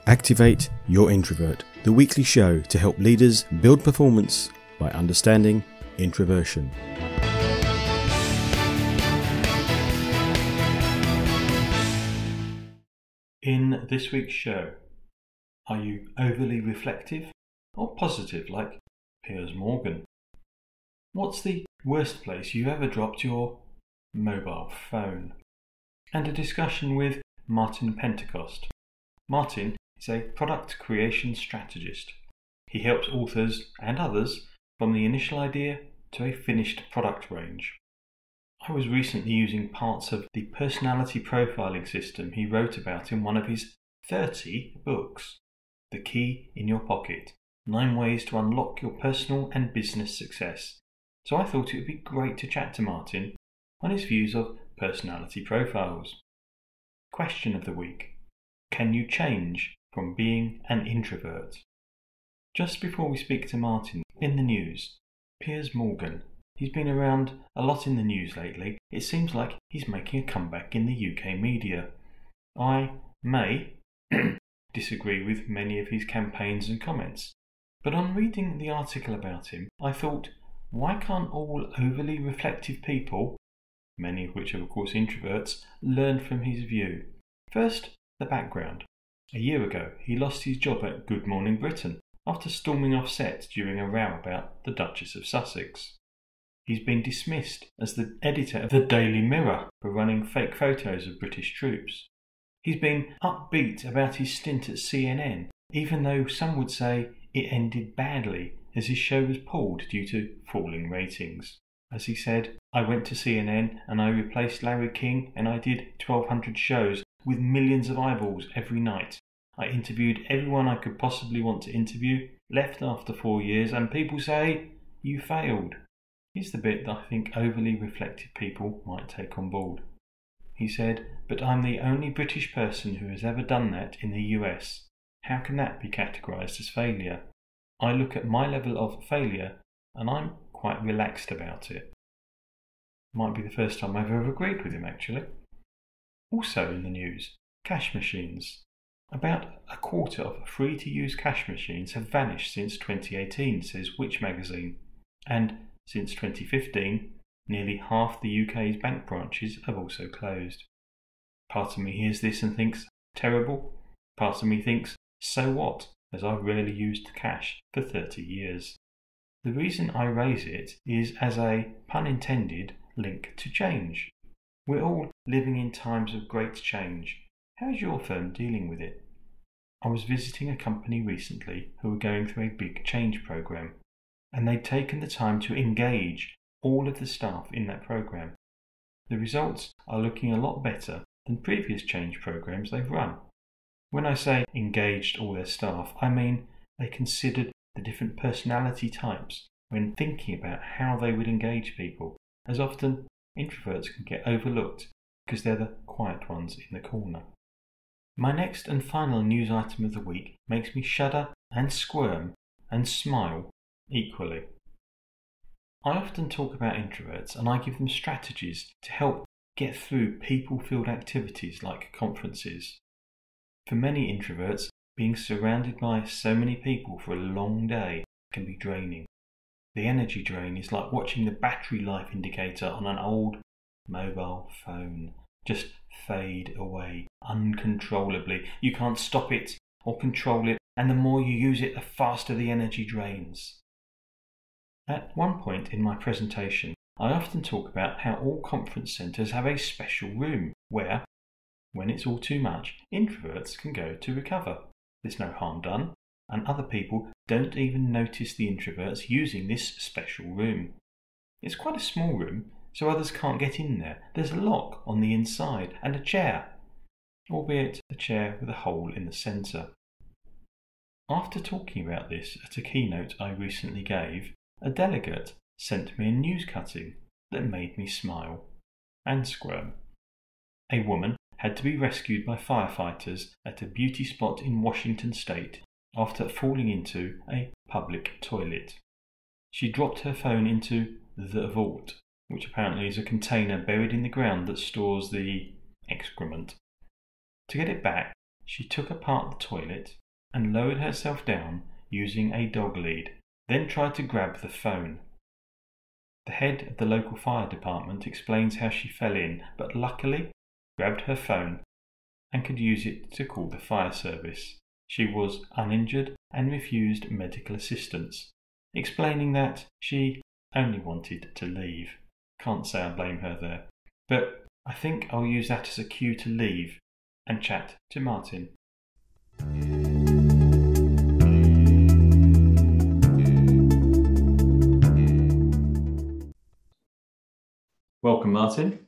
Activate Your Introvert, the weekly show to help leaders build performance by understanding introversion. In this week's show, are you overly reflective or positive like Piers Morgan? What's the worst place you've ever dropped your mobile phone? And a discussion with Martin Pentecost. Martin is a product creation strategist. He helps authors and others from the initial idea to a finished product range. I was recently using parts of the personality profiling system he wrote about in one of his 30 books. The Key in Your Pocket, 9 Ways to Unlock Your Personal and Business Success. So I thought it would be great to chat to Martin on his views of personality profiles. Question of the week: can you change from being an introvert? Just before we speak to Martin, in the news, Piers Morgan. He's been around a lot in the news lately. It seems like he's making a comeback in the UK media. I may disagree with many of his campaigns and comments, but on reading the article about him, I thought, why can't all overly reflective people, many of which are of course introverts, learn from his view? First, the background. A year ago, he lost his job at Good Morning Britain after storming off set during a row about the Duchess of Sussex. He's been dismissed as the editor of the Daily Mirror for running fake photos of British troops. He's been upbeat about his stint at CNN, even though some would say it ended badly as his show was pulled due to falling ratings. As he said, "I went to CNN and I replaced Larry King and I did 1,200 shows with millions of eyeballs every night. I interviewed everyone I could possibly want to interview, left after 4 years, and people say, you failed." Here's the bit that I think overly reflective people might take on board. He said, "But I'm the only British person who has ever done that in the US. How can that be categorised as failure? I look at my level of failure and I'm quite relaxed about it." Might be the first time I've ever agreed with him, actually. Also in the news, cash machines. About a quarter of free-to-use cash machines have vanished since 2018, says Which magazine, and since 2015, nearly half the UK's bank branches have also closed. Part of me hears this and thinks, terrible. Part of me thinks, so what, as I've rarely used cash for 30 years. The reason I raise it is as a, pun intended, link to change. We're all living in times of great change. How's your firm dealing with it? I was visiting a company recently who were going through a big change program, and they'd taken the time to engage all of the staff in that program. The results are looking a lot better than previous change programs they've run. When I say engaged all their staff, I mean they considered the different personality types when thinking about how they would engage people, as often introverts can get overlooked because they're the quiet ones in the corner. My next and final news item of the week makes me shudder and squirm and smile equally. I often talk about introverts and I give them strategies to help get through people-filled activities like conferences. For many introverts, being surrounded by so many people for a long day can be draining. The energy drain is like watching the battery life indicator on an old mobile phone just fade away uncontrollably. You can't stop it or control it, and the more you use it, the faster the energy drains. At one point in my presentation, I often talk about how all conference centres have a special room where, when it's all too much, introverts can go to recover. There's no harm done, and other people don't even notice the introverts using this special room. It's quite a small room, so others can't get in there. There's a lock on the inside and a chair, albeit a chair with a hole in the centre. After talking about this at a keynote I recently gave, a delegate sent me a news cutting that made me smile and squirm. A woman had to be rescued by firefighters at a beauty spot in Washington state after falling into a public toilet. She dropped her phone into the vault, which apparently is a container buried in the ground that stores the excrement. To get it back, She took apart the toilet and lowered herself down using a dog lead, then tried to grab the phone. The head of the local fire department explains how she fell in, but luckily grabbed her phone and could use it to call the fire service. She was uninjured and refused medical assistance, explaining that she only wanted to leave. Can't say I blame her there, but I think I'll use that as a cue to leave and chat to Martin. Welcome, Martin.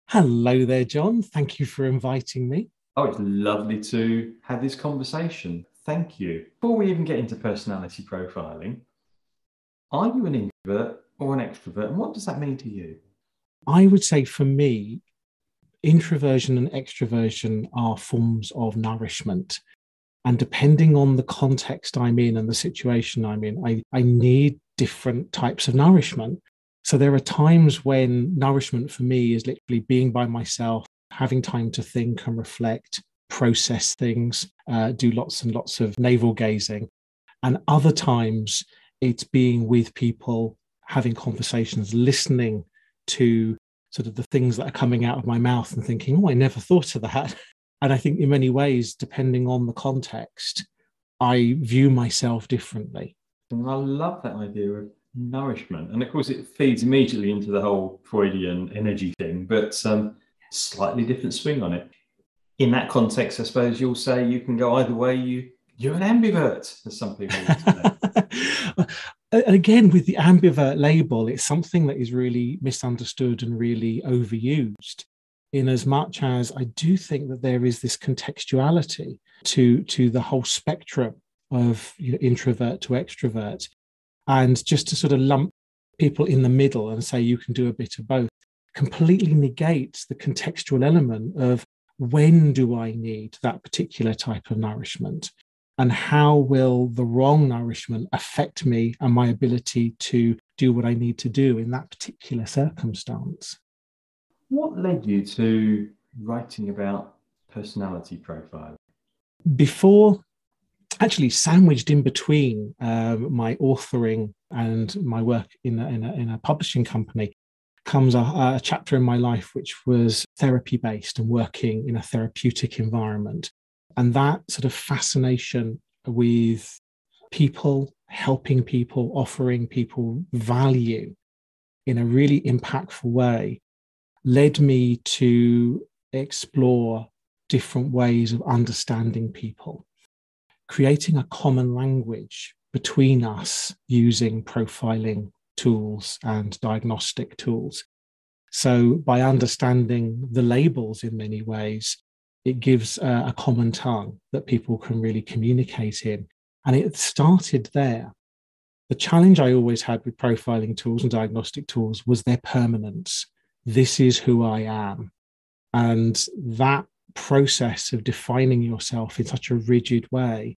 Hello there, John. Thank you for inviting me. Oh, it's lovely to have this conversation. Thank you. Before we even get into personality profiling, are you an introvert or an extrovert, and what does that mean to you? I would say for me, introversion and extroversion are forms of nourishment. And depending on the context I'm in and the situation I'm in, I need different types of nourishment. So there are times when nourishment for me is literally being by myself, having time to think and reflect, process things, do lots and lots of navel gazing. And other times it's being with people, having conversations, listening to sort of the things that are coming out of my mouth and thinking, oh, I never thought of that. And I think in many ways, depending on the context, I view myself differently. And I love that idea of nourishment. And of course, it feeds immediately into the whole Freudian energy thing, but slightly different swing on it. In that context, I suppose you'll say you can go either way. You're an ambivert, as some people would say. Again, with the ambivert label, it's something that is really misunderstood and really overused, in as much as I do think that there is this contextuality to the whole spectrum of introvert to extrovert. And just to sort of lump people in the middle and say you can do a bit of both completely negates the contextual element of when do I need that particular type of nourishment, and how will the wrong nourishment affect me and my ability to do what I need to do in that particular circumstance. What led you to writing about personality profiling? Before, actually sandwiched in between my authoring and my work in a publishing company, comes a chapter in my life which was therapy-based and working in a therapeutic environment. And that sort of fascination with people, helping people, offering people value in a really impactful way led me to explore different ways of understanding people, creating a common language between us using profiling tools and diagnostic tools. So by understanding the labels in many ways, it gives a common tongue that people can really communicate in. And it started there. The challenge I always had with profiling tools and diagnostic tools was their permanence. This is who I am. And that process of defining yourself in such a rigid way,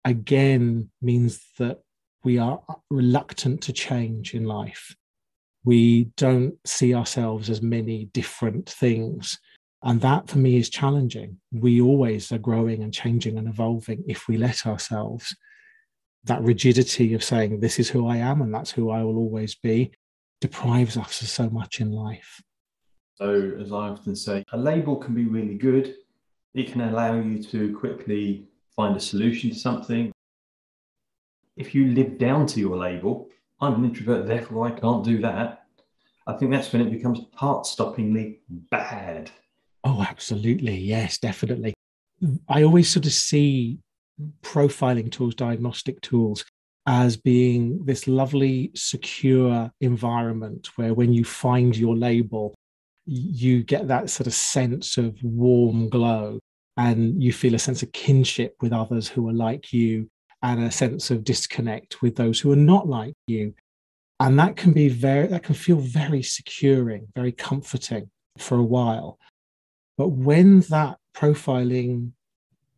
again, means that we are reluctant to change in life. We don't see ourselves as many different things. And that for me is challenging. We always are growing and changing and evolving if we let ourselves. That rigidity of saying, this is who I am and that's who I will always be, deprives us of so much in life. So, as I often say, a label can be really good. It can allow you to quickly find a solution to something. If you live down to your label, I'm an introvert, therefore I can't do that, I think that's when it becomes heart-stoppingly bad. Oh, absolutely. Yes, definitely. I always sort of see profiling tools, diagnostic tools, as being this lovely, secure environment where when you find your label, you get that sort of sense of warm glow and you feel a sense of kinship with others who are like you and a sense of disconnect with those who are not like you. And that can feel very securing, very comforting for a while. But when that profiling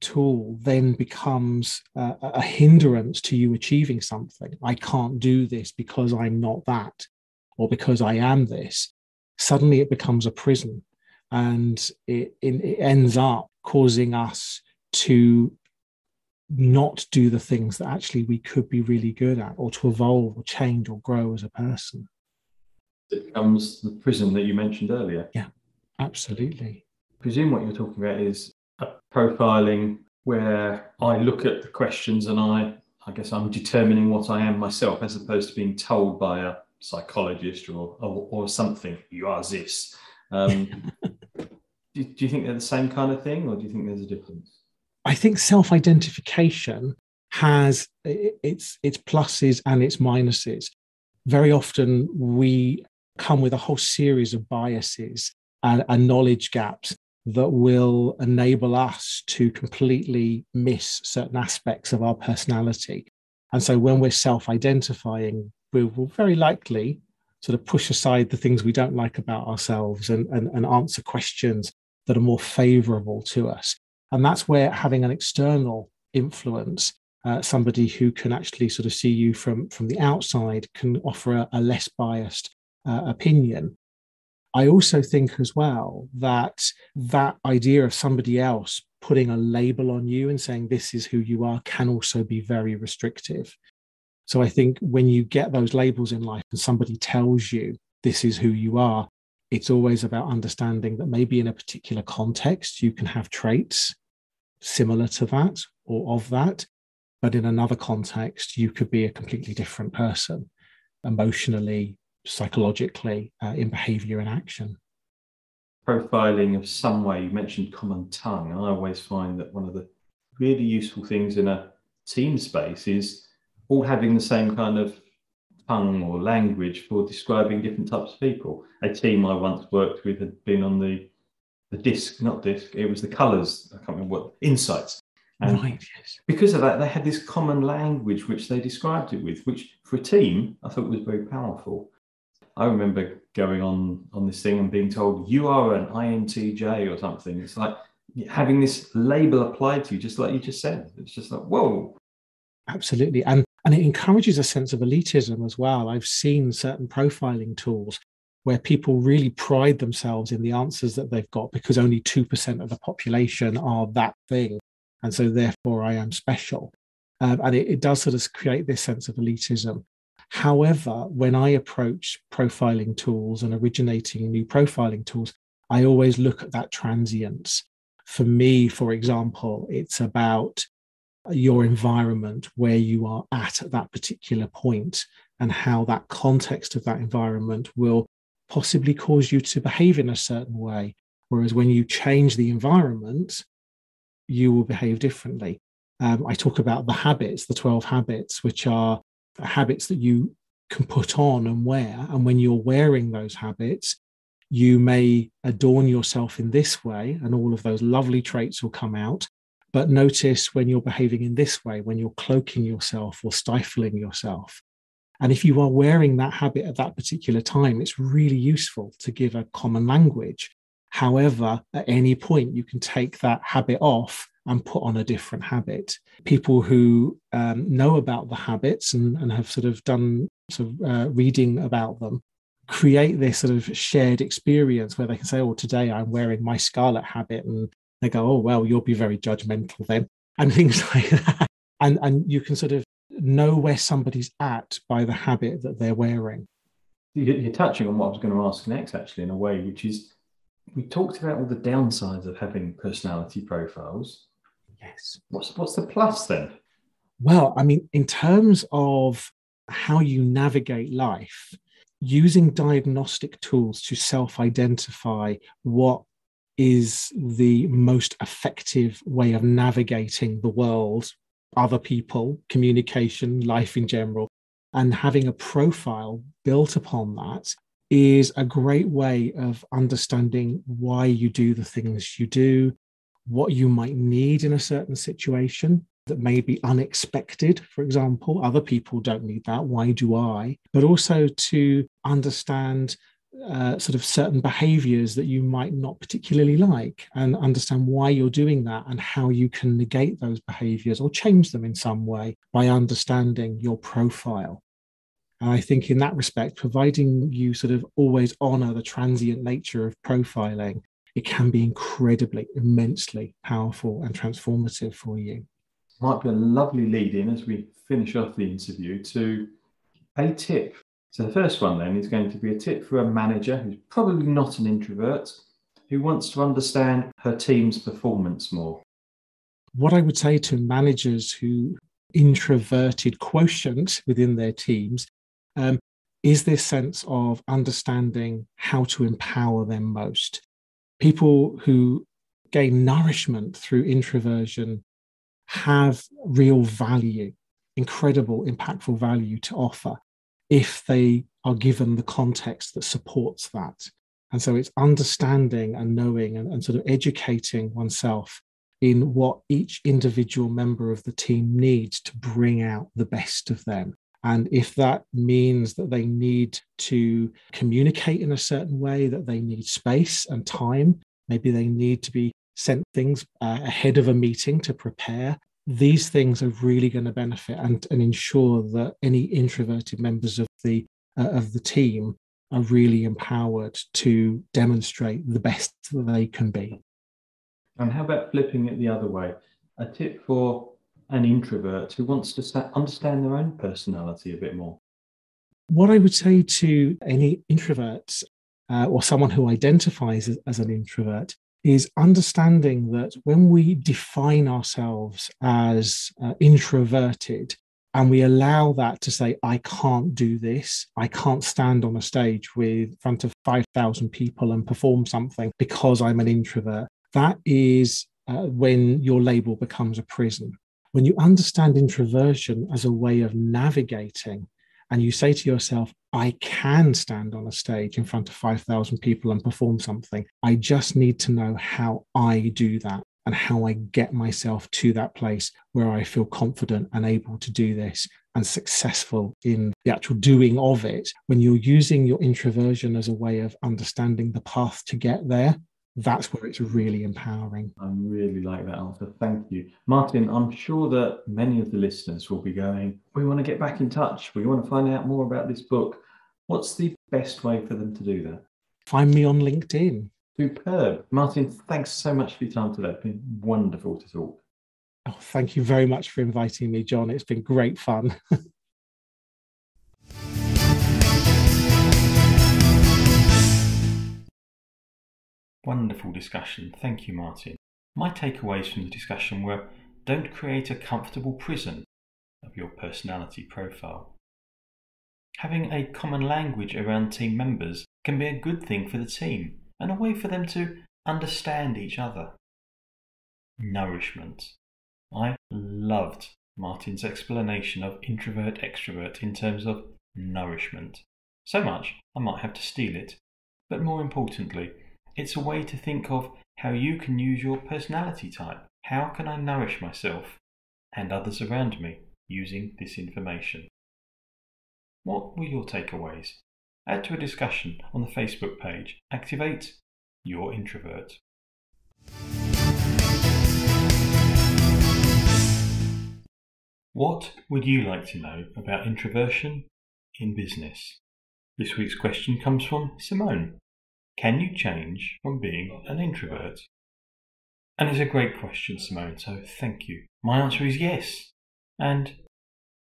tool then becomes a hindrance to you achieving something, I can't do this because I'm not that, or because I am this, suddenly it becomes a prison, and it ends up causing us to not do the things that actually we could be really good at, or to evolve or change or grow as a person. It becomes the prison that you mentioned earlier. Yeah, absolutely. I presume what you're talking about is a profiling where I look at the questions and I guess I'm determining what I am myself, as opposed to being told by a psychologist or something, you are this. Do you think they're the same kind of thing, or do you think there's a difference? I think self-identification has its pluses and its minuses. Very often we come with a whole series of biases and knowledge gaps that will enable us to completely miss certain aspects of our personality. And so when we're self-identifying, we will very likely sort of push aside the things we don't like about ourselves and answer questions that are more favorable to us. And that's where having an external influence, somebody who can actually sort of see you from the outside, can offer a less biased opinion. I also think as well that idea of somebody else putting a label on you and saying this is who you are can also be very restrictive. So I think when you get those labels in life and somebody tells you this is who you are, it's always about understanding that maybe in a particular context you can have traits similar to that or of that, but in another context you could be a completely different person, emotionally, psychologically, in behavior and action. Profiling of some way, you mentioned common tongue, and I always find that one of the really useful things in a team space is all having the same kind of tongue or language for describing different types of people. A team I once worked with had been on the disc, not disc, it was the colours, I can't remember what, insights. And right, yes. Because of that, they had this common language which they described it with, which for a team, I thought was very powerful. I remember going on this thing and being told, you are an INTJ or something. It's like having this label applied to you, just like you just said. It's just like, whoa. Absolutely. And it encourages a sense of elitism as well. I've seen certain profiling tools where people really pride themselves in the answers that they've got because only 2% of the population are that thing. And so therefore I am special. And it does sort of create this sense of elitism. However, when I approach profiling tools and originating new profiling tools, I always look at that transience. For me, for example, it's about your environment, where you are at that particular point, and how that context of that environment will possibly cause you to behave in a certain way. Whereas when you change the environment, you will behave differently. I talk about the habits, the 12 habits, which are habits that you can put on and wear. And when you're wearing those habits, you may adorn yourself in this way, and all of those lovely traits will come out. But notice when you're behaving in this way, when you're cloaking yourself or stifling yourself. And if you are wearing that habit at that particular time, it's really useful to give a common language. However, at any point, you can take that habit off and put on a different habit. People who know about the habits and have sort of done reading about them create this sort of shared experience where they can say, oh, today I'm wearing my scarlet habit. And they go, oh, well, you'll be very judgmental then. And things like that. And you can sort of know where somebody's at by the habit that they're wearing. You're touching on what I was going to ask next, actually, in a way, which is, we talked about all the downsides of having personality profiles. Yes. What's the plus then? Well, I mean, in terms of how you navigate life, using diagnostic tools to self-identify what is the most effective way of navigating the world, other people, communication, life in general, and having a profile built upon that is a great way of understanding why you do the things you do, what you might need in a certain situation that may be unexpected. For example, other people don't need that. Why do I? But also to understand sort of certain behaviors that you might not particularly like, and understand why you're doing that and how you can negate those behaviors or change them in some way by understanding your profile. And I think in that respect, providing you sort of always honor the transient nature of profiling it can be incredibly, immensely powerful and transformative for you. Might be a lovely lead in as we finish off the interview to a tip. So the first one then is going to be a tip for a manager who's probably not an introvert, who wants to understand her team's performance more. What I would say to managers who introverted quotient within their teams is this sense of understanding how to empower them most. People who gain nourishment through introversion have real value, incredible, impactful value to offer if they are given the context that supports that. And so it's understanding and knowing and sort of educating oneself in what each individual member of the team needs to bring out the best of them. And if that means that they need to communicate in a certain way, that they need space and time, maybe they need to be sent things ahead of a meeting to prepare, these things are really going to benefit and ensure that any introverted members of the team are really empowered to demonstrate the best that they can be. And how about flipping it the other way? A tip for an introvert who wants to understand their own personality a bit more. What I would say to any introverts or someone who identifies as an introvert is understanding that when we define ourselves as introverted and we allow that to say, I can't do this, I can't stand on a stage in front of 5,000 people and perform something because I'm an introvert, that is when your label becomes a prison. When you understand introversion as a way of navigating, and you say to yourself, I can stand on a stage in front of 5,000 people and perform something. I just need to know how I do that and how I get myself to that place where I feel confident and able to do this and successful in the actual doing of it. When you're using your introversion as a way of understanding the path to get there, that's where it's really empowering. I really like that answer. Thank you. Martin, I'm sure that many of the listeners will be going, we want to get back in touch. We want to find out more about this book. What's the best way for them to do that? Find me on LinkedIn. Superb. Martin, thanks so much for your time today. It's been wonderful to talk. Oh, thank you very much for inviting me, John. It's been great fun. Wonderful discussion. Thank you, Martin. My takeaways from the discussion were, don't create a comfortable prison of your personality profile. Having a common language around team members can be a good thing for the team and a way for them to understand each other. Nourishment. I loved Martin's explanation of introvert-extrovert in terms of nourishment. So much I might have to steal it, but more importantly, it's a way to think of how you can use your personality type. How can I nourish myself and others around me using this information? What were your takeaways? Add to a discussion on the Facebook page. Activate Your Introvert. What would you like to know about introversion in business? This week's question comes from Simone. Can you change from being an introvert? And it's a great question, Simone, so thank you. My answer is yes and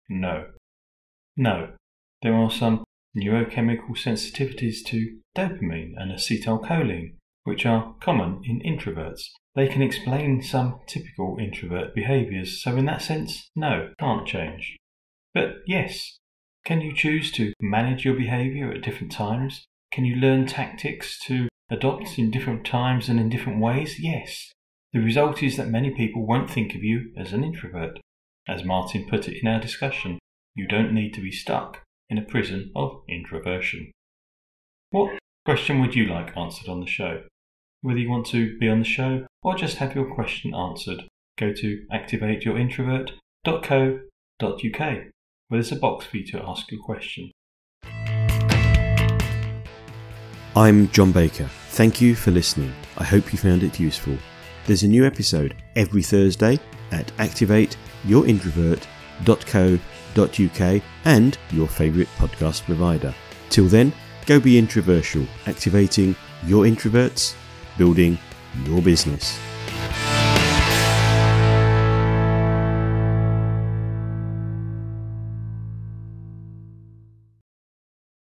no. No, there are some neurochemical sensitivities to dopamine and acetylcholine, which are common in introverts. They can explain some typical introvert behaviours, so in that sense, no, can't change. But yes, can you choose to manage your behaviour at different times? Can you learn tactics to adopt in different times and in different ways? Yes. The result is that many people won't think of you as an introvert. As Martin put it in our discussion, you don't need to be stuck in a prison of introversion. What question would you like answered on the show? Whether you want to be on the show or just have your question answered, go to activateyourintrovert.co.uk, where there's a box for you to ask your question. I'm John Baker. Thank you for listening. I hope you found it useful. There's a new episode every Thursday at activateyourintrovert.co.uk and your favourite podcast provider. Till then, go be introversial, activating your introverts building your business.